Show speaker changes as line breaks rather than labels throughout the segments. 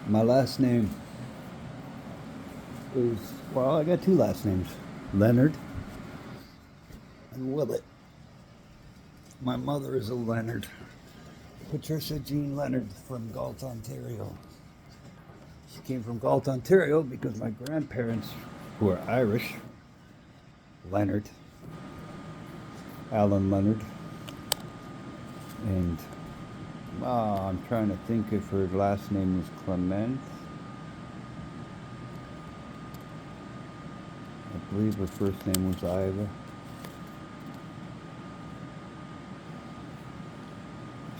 My last name is, well, I got two last names, Leonard and Willett. My mother is a Leonard, Patricia Jean Leonard from Galt, Ontario. She came from Galt, Ontario because my grandparents, who are Irish, Leonard, Alan Leonard, and I'm trying to think if her last name was Clement. I believe her first name was Iva.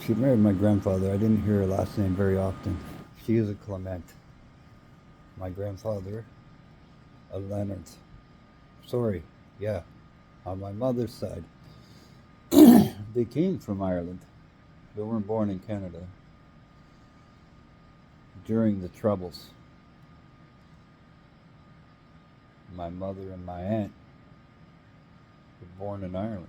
She married my grandfather. I didn't hear her last name very often. She is a Clement. My grandfather, a Leonard. Sorry, yeah, on my mother's side. They came from Ireland. They weren't born in Canada during the Troubles. My mother and my aunt were born in Ireland.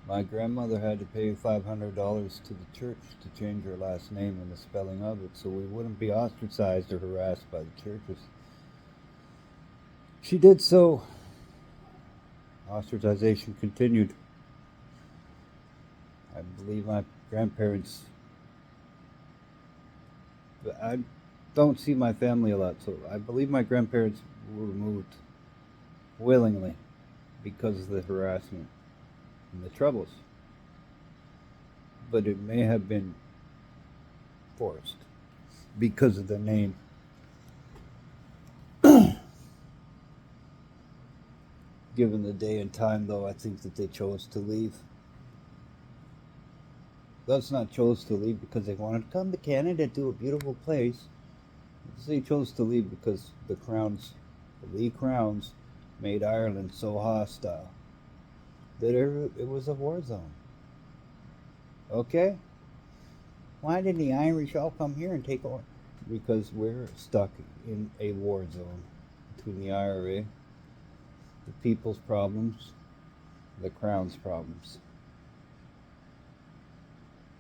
My grandmother had to pay $500 to the church to change her last name and the spelling of it so we wouldn't be ostracized or harassed by the churches. She did so. Ostracization continued. I believe my grandparents. I don't see my family a lot, so I believe my grandparents were removed willingly because of the harassment and the troubles. But it may have been forced because of the name. Given the day and time, though, I think that they chose to leave. That's not chose to leave because they wanted to come to Canada to a beautiful place. They chose to leave because the Crowns, the Lee Crowns, made Ireland so hostile that it was a war zone. Okay? Why did the Irish all come here and take over? Because we're stuck in a war zone between the IRA, the people's problems, the Crown's problems.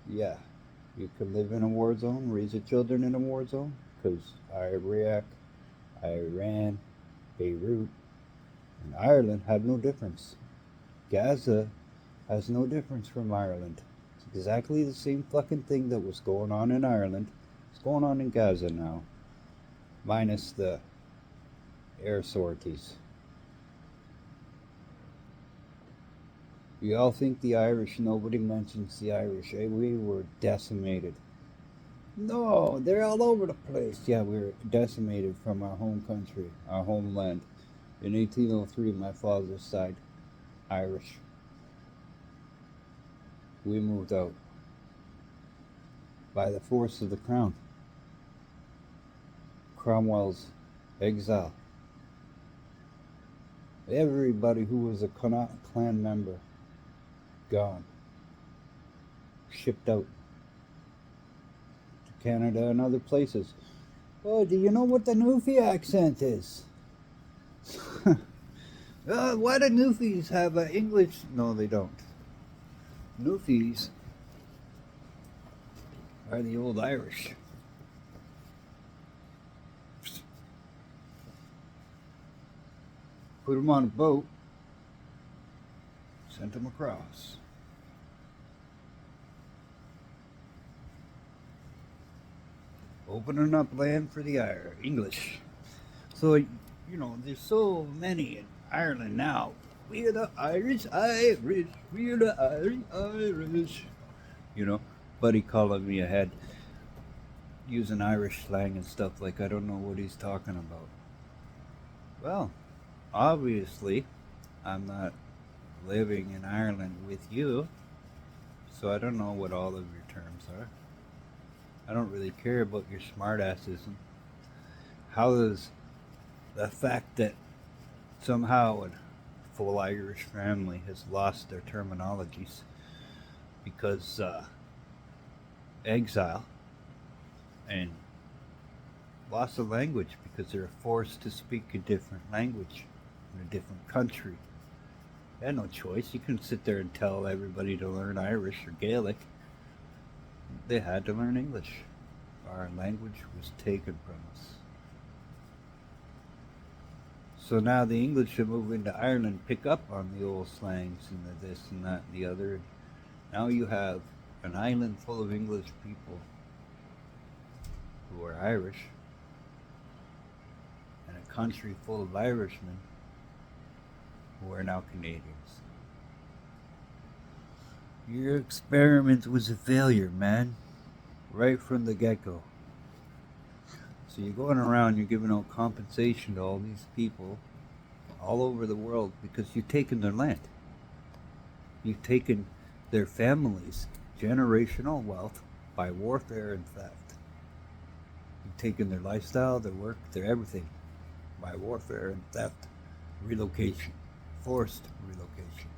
Yeah, you could live in a war zone, raise your children in a war zone, because Iraq, Iran, Beirut, and Ireland have no difference. Gaza has no difference from Ireland. It's exactly the same fucking thing that was going on in Ireland. It's going on in Gaza now, minus the air sorties. We all think the Irish, nobody mentions the Irish. We were decimated. No, they're all over the place. Yeah, we were decimated from our home country, our homeland. In 1803, my father's side, Irish. We moved out by the force of the crown. Cromwell's exile. Everybody who was a clan member, gone. Shipped out to Canada and other places. Oh, do you know what the Newfie accent is? Why do Newfies have English? No, they don't. Newfies are the old Irish. Put them on a boat, sent them across. Opening up land for the English. So, there's so many in Ireland now. We're the Irish. We're the Irish. Buddy calling me ahead using Irish slang and stuff like I don't know what he's talking about. Well, obviously, I'm not living in Ireland with you, so I don't know what all of your terms are. I don't really care about your smartassism. How does the fact that somehow a full Irish family has lost their terminologies because exile and loss of language because they're forced to speak a different language in a different country. They had no choice. You couldn't sit there and tell everybody to learn Irish or Gaelic. they had to learn English. Our language was taken from us. So now the English that move into Ireland pick up on the old slangs and the this and that and the other. Now you have an island full of English people who are Irish and a country full of Irishmen who are now Canadians. Your experiment was a failure, man, right from the get-go. So you're going around, you're giving out compensation to all these people all over the world because you've taken their land. You've taken their families' generational wealth by warfare and theft. You've taken their lifestyle, their work, their everything by warfare and theft, relocation, forced relocation.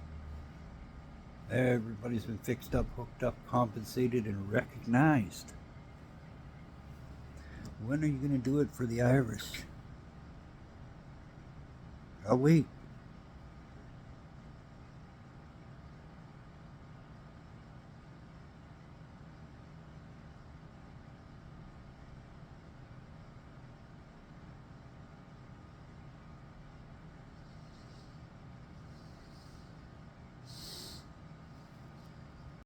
Everybody's been fixed up, hooked up, compensated, and recognized. When are you going to do it for the Irish? I'll wait.